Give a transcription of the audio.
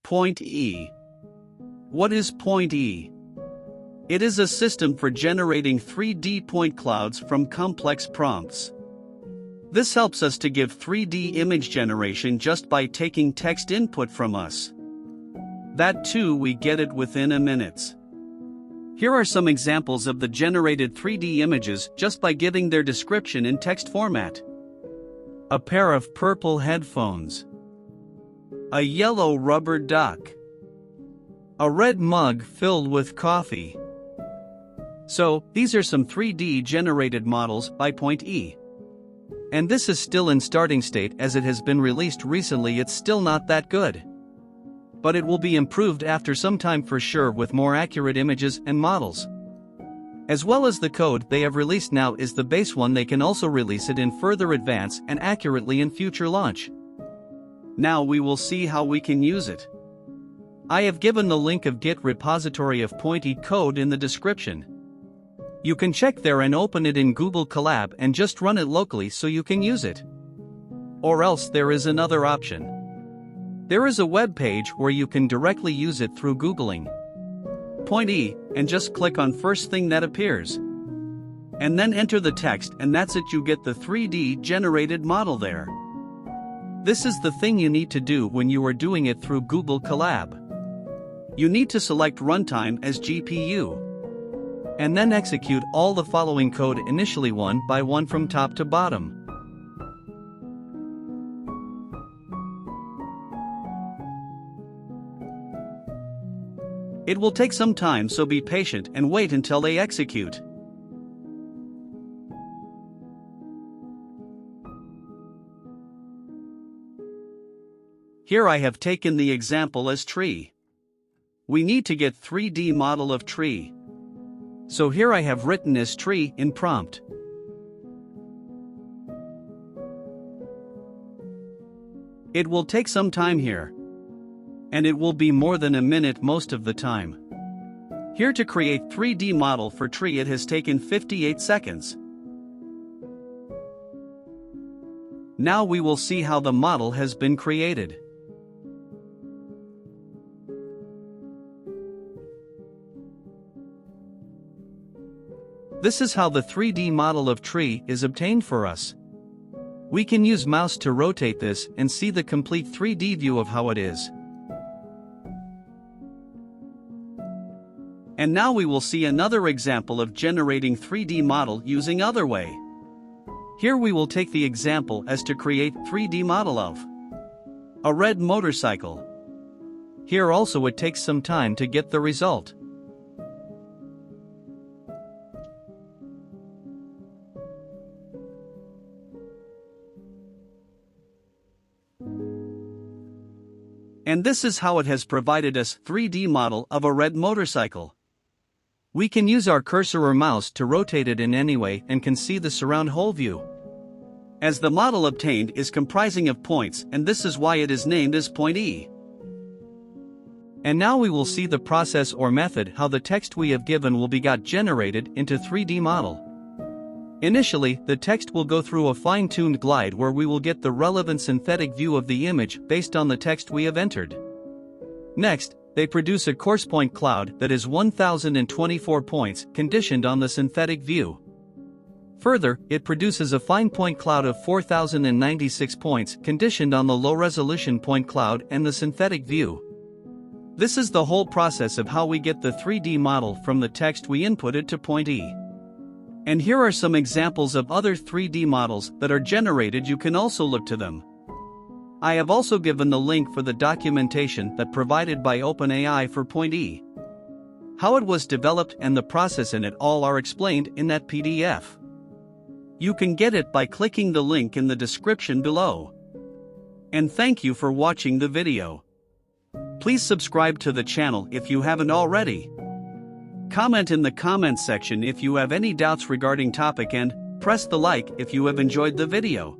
Point E. What is Point E? It is a system for generating 3D point clouds from complex prompts. This helps us to give 3D image generation just by taking text input from us. That too, we get it within a minute. Here are some examples of the generated 3D images just by giving their description in text format. A pair of purple headphones. A yellow rubber duck. A red mug filled with coffee. So, these are some 3D generated models by Point E. And this is still in starting state as it has been released recently. It's still not that good. But it will be improved after some time for sure with more accurate images and models. As well as the code they have released now is the base one. They can also release it in further advance and accurately in future launch. Now we will see how we can use it. I have given the link of Git repository of Point E code in the description. You can check there and open it in Google Colab and just run it locally so you can use it. Or else there is another option. There is a web page where you can directly use it through Googling Point E and just click on first thing that appears. And then enter the text, and that's it. You get the 3D generated model there. This is the thing you need to do when you are doing it through Google Colab. You need to select runtime as GPU. And then execute all the following code initially one by one from top to bottom. It will take some time, so be patient and wait until they execute. Here I have taken the example as tree. We need to get 3D model of tree. So here I have written as tree in prompt. It will take some time here. And it will be more than a minute most of the time. Here to create 3D model for tree it has taken 58 seconds. Now we will see how the model has been created. This is how the 3D model of tree is obtained for us. We can use mouse to rotate this and see the complete 3D view of how it is. And now we will see another example of generating 3D model using other way. Here we will take the example as to create 3D model of a red motorcycle. Here also it takes some time to get the result. And this is how it has provided us 3D model of a red motorcycle. We can use our cursor or mouse to rotate it in any way and can see the surround whole view. As the model obtained is comprising of points, and this is why it is named as Point E. And now we will see the process or method how the text we have given will be got generated into 3D model. Initially, the text will go through a fine-tuned glide where we will get the relevant synthetic view of the image based on the text we have entered. Next, they produce a coarse point cloud that is 1024 points conditioned on the synthetic view. Further, it produces a fine point cloud of 4096 points conditioned on the low-resolution point cloud and the synthetic view. This is the whole process of how we get the 3D model from the text we inputted to Point E. And here are some examples of other 3D models that are generated. You can also look to them. I have also given the link for the documentation that provided by OpenAI for Point E. How it was developed and the process in it all are explained in that PDF. You can get it by clicking the link in the description below. And thank you for watching the video. Please subscribe to the channel if you haven't already. Comment in the comments section if you have any doubts regarding topic, and press the like if you have enjoyed the video.